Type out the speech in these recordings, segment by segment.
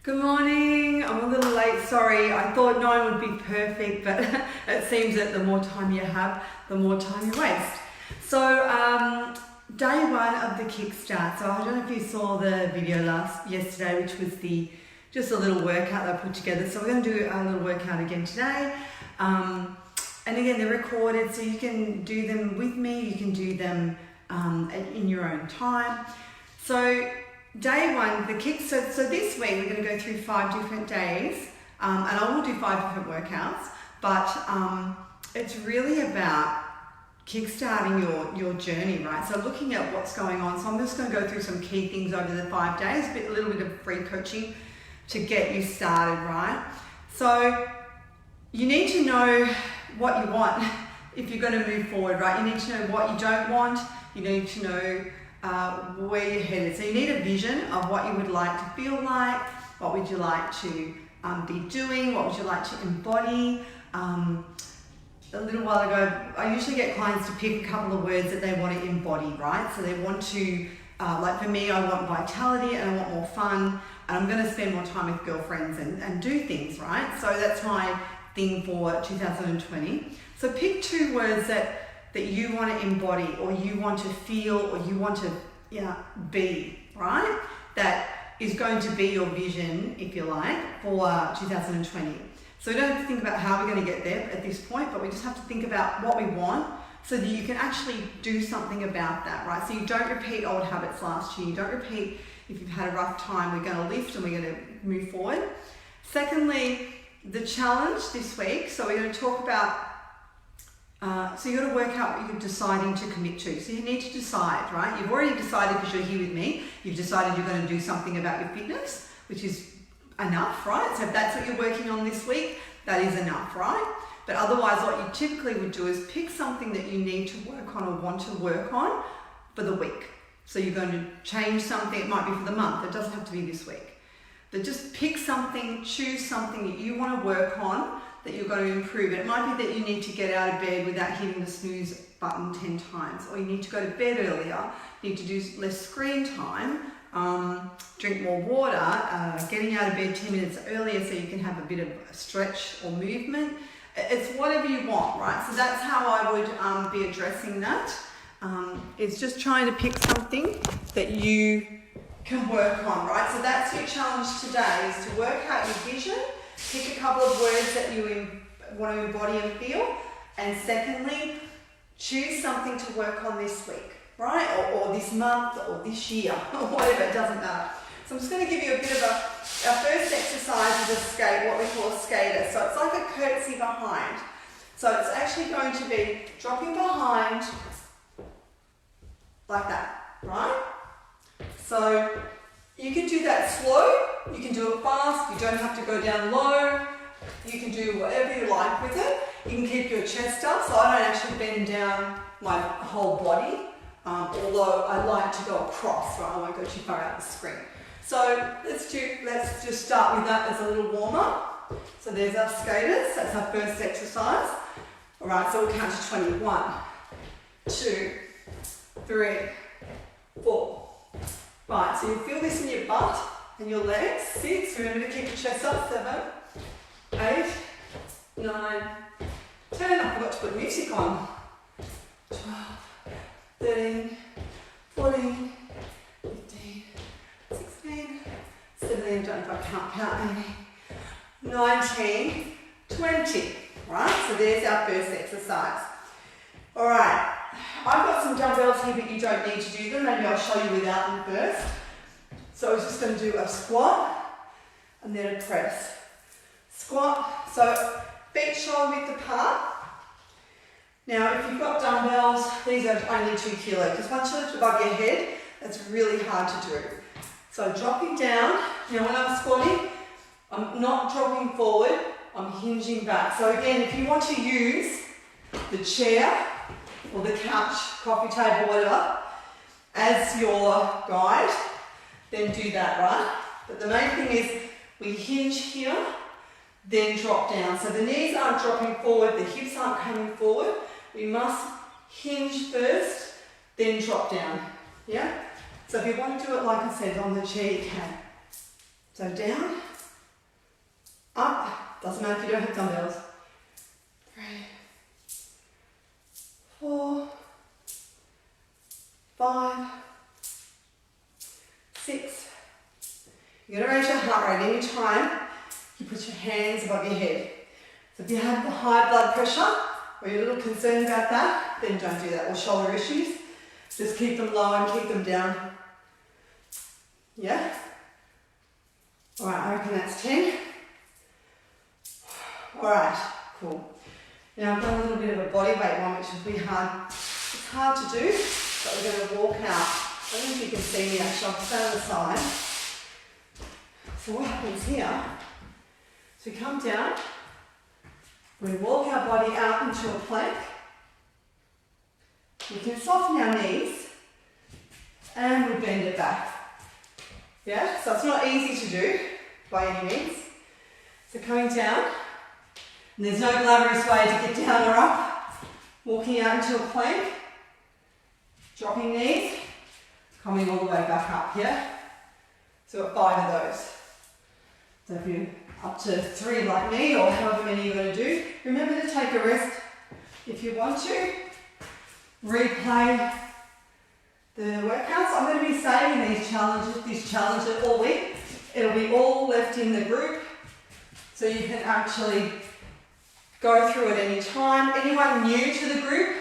Good morning. I'm a little late, sorry. I thought 9 would be perfect, but it seems that the more time you have, the more time you waste. So, day one of the Kickstart. So I don't know if you saw the video yesterday, which was just a little workout that I put together. So we're going to do a little workout again today. And again, they're recorded, so you can do them with me. You can do them in your own time. So day one, the Kickstart. So this week we're going to go through 5 different days, and I will do 5 different workouts. But it's really about kickstarting your journey, right? So looking at what's going on. So I'm just going to go through some key things over the 5 days, a little bit of free coaching to get you started, right? So you need to know what you want if you're going to move forward, right? You need to know what you don't want. You need to know where you're headed. So you need a vision of what you would like to feel like, what would you like to be doing, what would you like to embody. A little while ago, I usually get clients to pick a couple of words that they want to embody, right? So they want to, like for me, I want vitality and I want more fun, and I'm going to spend more time with girlfriends and do things, right? So that's my thing for 2020. So pick 2 words that you want to embody, or you want to feel, or you want to be, right? That is going to be your vision, if you like, for 2020. So we don't have to think about how we're going to get there at this point, but we just have to think about what we want so that you can actually do something about that, right? So you don't repeat old habits last year. You don't repeat if you've had a rough time. We're going to lift and we're going to move forward. Secondly, the challenge this week. So we're going to talk about so you've got to work out what you're deciding to commit to. So you need to decide, right? You've already decided because you're here with me. You've decided you're going to do something about your fitness, which is enough, right? So if that's what you're working on this week, that is enough, right? But otherwise, what you typically would do is pick something that you need to work on or want to work on for the week. So you're going to change something. It might be for the month. It doesn't have to be this week. But just pick something, choose something that you want to work on, that you're going to improve. It might be that you need to get out of bed without hitting the snooze button 10 times, or you need to go to bed earlier, you need to do less screen time, drink more water, getting out of bed 10 minutes earlier so you can have a bit of a stretch or movement. It's whatever you want, right? So that's how I would be addressing that. It's just trying to pick something that you can work on, right? So that's your challenge today, is to work out your vision. Pick a couple of words that you want to embody and feel. And secondly, choose something to work on this week, right? Or this month, or this year, or whatever, it doesn't matter. So I'm just going to give you a bit of our first exercise is a skate, what we call a skater. So it's like a curtsy behind. So it's actually going to be dropping behind like that, right? So you can do that slow, you can do it fast, you don't have to go down low, you can do whatever you like with it. You can keep your chest up, so I don't actually bend down my whole body, although I like to go across, right? I won't go too far out the screen. So let's just start with that as a little warm-up. So there's our skaters, that's our first exercise. All right, so we'll count to 20. 1, 2, 3, 4. 5, so you feel this in your butt and your legs. 6, remember to keep your chest up. 7, 8, 9, 10. I forgot to put music on. 12, 13, 14, 15, 16, 17, I don't know if I can't count any. 19, 20. Right, so there's our first exercise. All right. I've got some dumbbells here, but you don't need to do them. Maybe I'll show you without them first. So I was just going to do a squat and then a press. Squat, so feet shoulder width apart. Now if you've got dumbbells, these are only 2 kilos, because once you lift above your head, that's really hard to do. So dropping down. Now when I'm squatting, I'm not dropping forward, I'm hinging back. So again, if you want to use the chair or the couch, coffee table, whatever, as your guide, then do that, right? But the main thing is we hinge here, then drop down. So the knees aren't dropping forward, the hips aren't coming forward. We must hinge first, then drop down, yeah? So if you want to do it, like I said, on the chair, you can. So down, Doesn't matter if you don't have dumbbells. 3, 4, 5, 6. You're going to raise your heart rate any time you put your hands above your head. So if you have high blood pressure or you're a little concerned about that, then don't do that. Or shoulder issues, just keep them low and keep them down. Yeah? Alright, I reckon that's 10. Alright, cool. Now I've got a little bit of a body weight one, which will be hard. It's hard to do, but we're going to walk out. I don't know if you can see me actually, I'll stand on the side. So what happens here, so we come down, we walk our body out into a plank. We can soften our knees and we bend it back. Yeah, so it's not easy to do by any means. So coming down, and there's no glamorous way to get down or up. Walking out into a plank, dropping knees, coming all the way back up, yeah? So we've got 5 of those. So if you're up to 3 like me, or however many you're going to do, remember to take a rest if you want to. Replay the workouts. I'm going to be saving these challenges all week. It'll be all left in the group, so you can actually go through at any time. Anyone new to the group,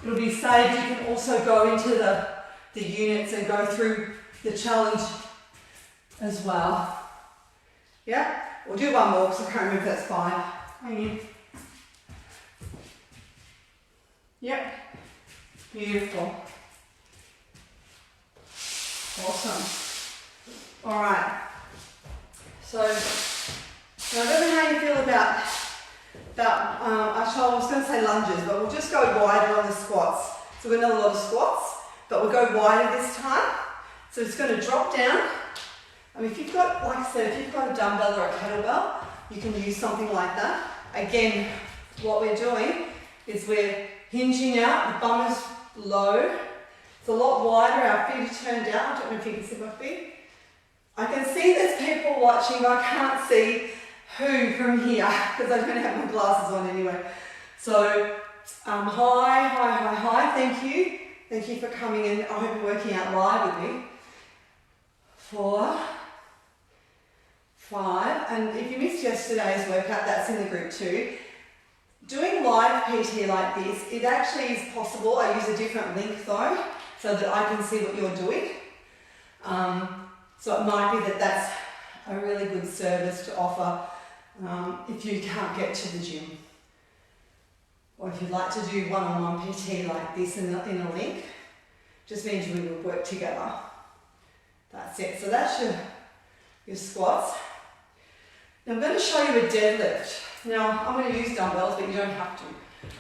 it'll be saved. You can also go into the units and go through the challenge as well. Yeah? We'll do one more because I can't remember if that's 5. Hang in. Yep. Beautiful. Awesome. Alright. So, now I don't know how you feel about actually I was going to say lunges, but we'll just go wider on the squats. So we've done a lot of squats, but we'll go wider this time. So it's going to drop down. I mean, if you've got, like I said, if you've got a dumbbell or a kettlebell, you can use something like that. Again, what we're doing is we're hinging out, the bum is low. It's a lot wider, our feet are turned out. I don't know if you can see my feet. I can see there's people watching, but I can't see who from here because I don't have my glasses on anyway. So high, high, high, high. Thank you. Thank you for coming in. I hope you're working out live with me. 4, 5, and if you missed yesterday's workout, that's in the group too. Doing live PT like this, it actually is possible. I use a different link though, so that I can see what you're doing. So it might be that that's a really good service to offer if you can't get to the gym. Or if you'd like to do one-on-one PT like this in a link, just means we will work together. That's it. So that's your squats. Now I'm going to show you a deadlift. Now I'm going to use dumbbells, but you don't have to.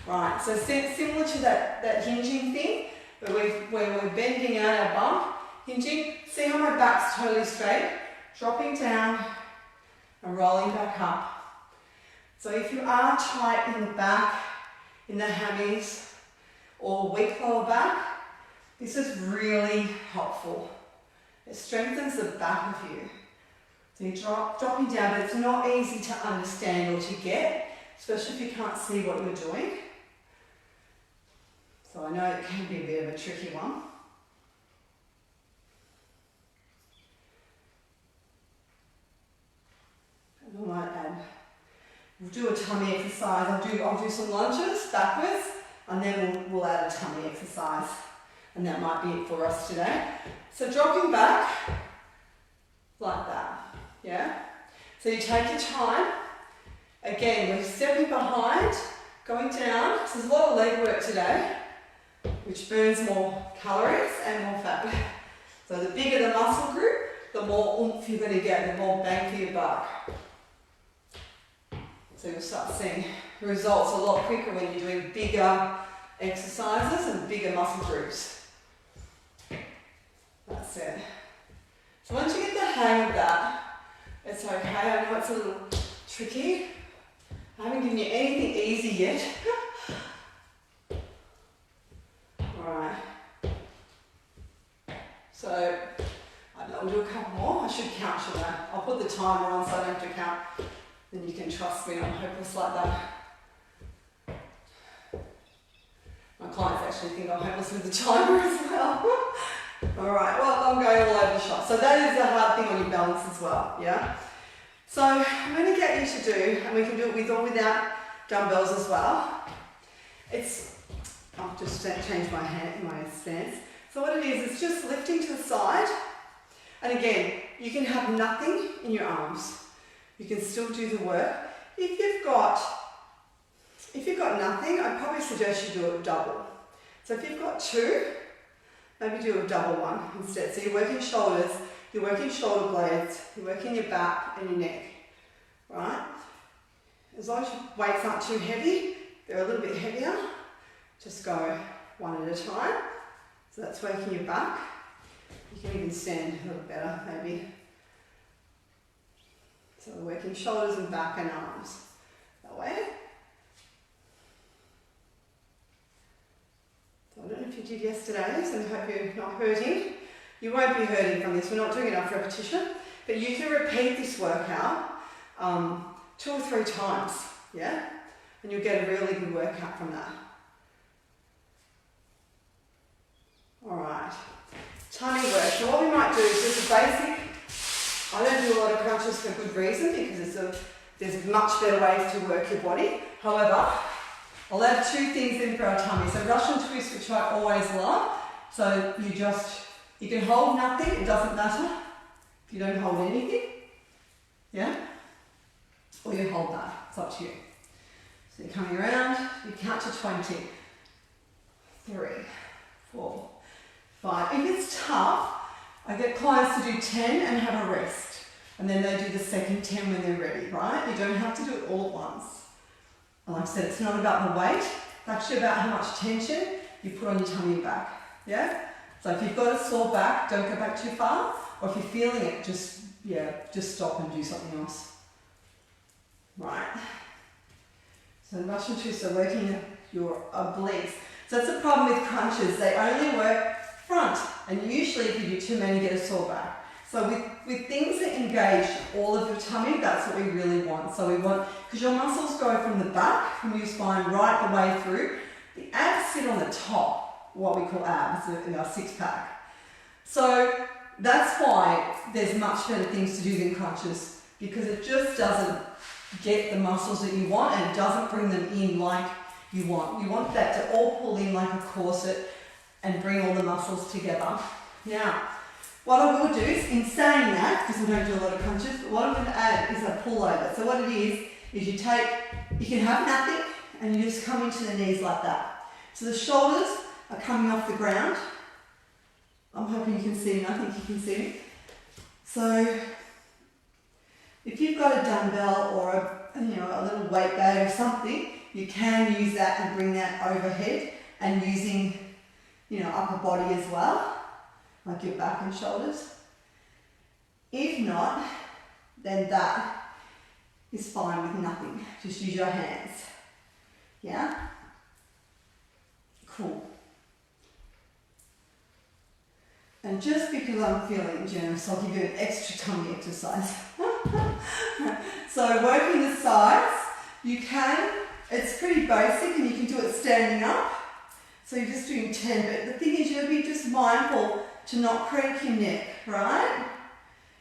Right, so similar to that hinging thing, where we're bending out our bum, hinging. See how my back's totally straight? Dropping down and rolling back up. So if you are tight in the back, in the hammies, or weak lower back, this is really helpful. It strengthens the back of you. So you're dropping down, but it's not easy to understand or to get, especially if you can't see what you're doing. So I know it can be a bit of a tricky one. And I might add, we'll do a tummy exercise. I'll do some lunges backwards, and then we'll add a tummy exercise. And that might be it for us today. So dropping back, like that, yeah? So you take your time. Again, we're stepping behind, going down. So there's a lot of leg work today, which burns more calories and more fat. So the bigger the muscle group, the more oomph you're going to get, the more bang for your buck. So you'll start seeing results a lot quicker when you're doing bigger exercises and bigger muscle groups. That's it. So once you get the hang of that, it's okay. I know it's a little tricky. I haven't given you anything easy yet. Alright. So, I'll do a couple more. I should count, shouldn't I? I'll put the timer on so I don't have to count. then you can trust me, I'm hopeless like that. My clients actually think I'm hopeless with the timer as well. Alright, well, I'm going all over the shop. So that is a hard thing on your balance as well, yeah? So I'm going to get you to do, and we can do it with or without dumbbells as well. I'll just change my stance. So what it is, it's just lifting to the side. And again, you can have nothing in your arms. You can still do the work. If you've got nothing, I'd probably suggest you do a double. So if you've got two, maybe do a double one instead. So you're working shoulders, you're working shoulder blades, you're working your back and your neck, right? As long as your weights aren't too heavy, they're a little bit heavier, just go one at a time. So that's working your back. You can even stand a little better, maybe. So we're working shoulders and back and arms that way. So I don't know if you did yesterday's, and I hope you're not hurting. You won't be hurting from this. We're not doing enough repetition, but you can repeat this workout 2 or 3 times, yeah? And you'll get a really good workout from that. All right, tummy work. So what we might do is just a basic, I don't do a lot of crunches for good reason because there's much better ways to work your body. However, I'll add 2 things in for our tummy. So Russian twist, which I always love. So you can hold nothing, it doesn't matter if you don't hold anything, yeah? Or you hold that, it's up to you. So you're coming around, you count to 20. 3, 4, 5. If it's tough, I get clients to do 10 and have a rest. And then they do the second 10 when they're ready, right? You don't have to do it all at once. And like I said, it's not about the weight, it's actually about how much tension you put on your tummy and back, yeah? So if you've got a sore back, don't go back too far. Or if you're feeling it, just stop and do something else. Right. So Russian twists are working your obliques. So that's the problem with crunches. They only work front. And usually if you do too many, you get a sore back. So with things that engage all of your tummy, that's what we really want. So we want, because your muscles go from the back, from your spine, right the way through. The abs sit on the top, what we call abs in our 6-pack. So that's why there's much better things to do than crunches, because it just doesn't get the muscles that you want and it doesn't bring them in like you want. You want that to all pull in like a corset and bring all the muscles together. Now, what I will do is, in saying that, because I don't do a lot of crunches, but what I'm going to add is a pull over. So what it is you can have nothing and you just come into the knees like that. So the shoulders are coming off the ground. I'm hoping you can see me. I think you can see me. So if you've got a dumbbell or a little weight bag or something, you can use that and bring that overhead and using upper body as well, like your back and shoulders. If not, then that is fine with nothing. Just use your hands. Yeah? Cool. And just because I'm feeling generous, I'll give you an extra tummy exercise. So working the sides, it's pretty basic and you can do it standing up. So you're just doing 10, but the thing is you'll be just mindful to not crank your neck, right?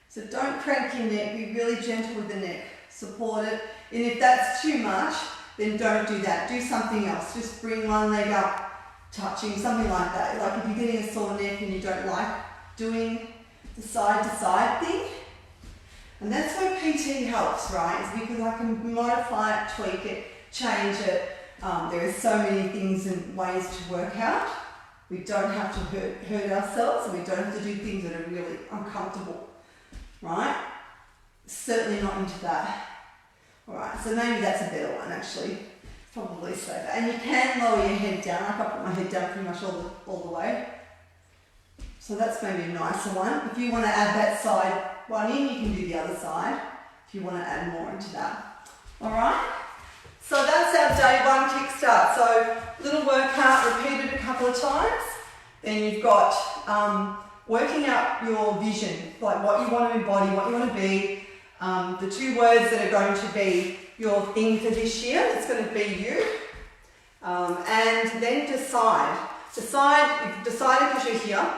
So don't crank your neck, be really gentle with the neck, support it. And if that's too much, then don't do that. Do something else. Just bring one leg up, touching, something like that. Like if you're getting a sore neck and you don't like doing the side to side thing. And that's where PT helps, right? Is because I can modify it, tweak it, change it. There are so many things and ways to work out. We don't have to hurt ourselves, and we don't have to do things that are really uncomfortable, right? Certainly not into that. All right, so maybe that's a better one actually. Probably safer. And you can lower your head down. I put my head down pretty much all the way. So that's maybe a nicer one. If you want to add that side one in, you can do the other side if you want to add more into that. All right? So that's our day 1 kickstart. So little workout, repeated a couple of times. Then you've got working out your vision, like what you want to embody, what you want to be. The 2 words that are going to be your thing for this year, it's going to be you. And then decide. You've decided because you're here.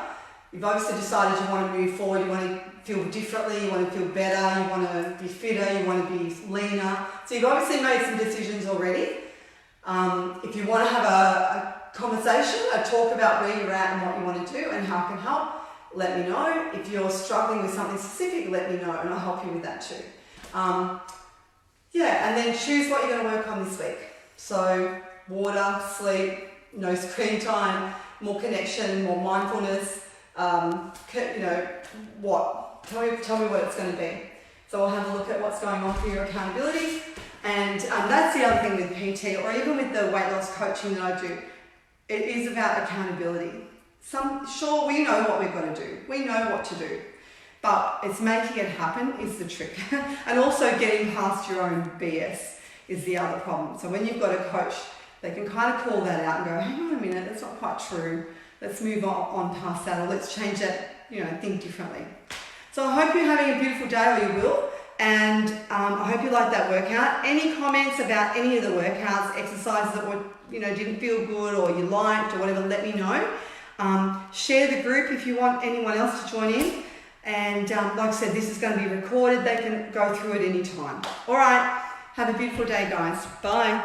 You've obviously decided you want to move forward, you want to feel differently, you want to feel better, you want to be fitter, you want to be leaner. So you've obviously made some decisions already. If you want to have a conversation, a talk about where you're at and what you want to do and how I can help, let me know. If you're struggling with something specific, let me know and I'll help you with that too. And then choose what you're going to work on this week. So water, sleep, no screen time, more connection, more mindfulness, what? Tell me what it's going to be. So I'll have a look at what's going on for your accountability. And that's the other thing with PT or even with the weight loss coaching that I do. It is about accountability. Sure, we know what we've got to do. We know what to do. But it's making it happen is the trick. And also getting past your own BS is the other problem. So when you've got a coach, they can kind of call that out and go, hang on a minute, that's not quite true. Let's move on past that, or let's change that, think differently. So I hope you're having a beautiful day, or you will. And I hope you liked that workout. Any comments about any of the workouts, exercises that were, didn't feel good or you liked or whatever, let me know. Share the group if you want anyone else to join in. And like I said, this is going to be recorded. They can go through it anytime. All right. Have a beautiful day, guys. Bye.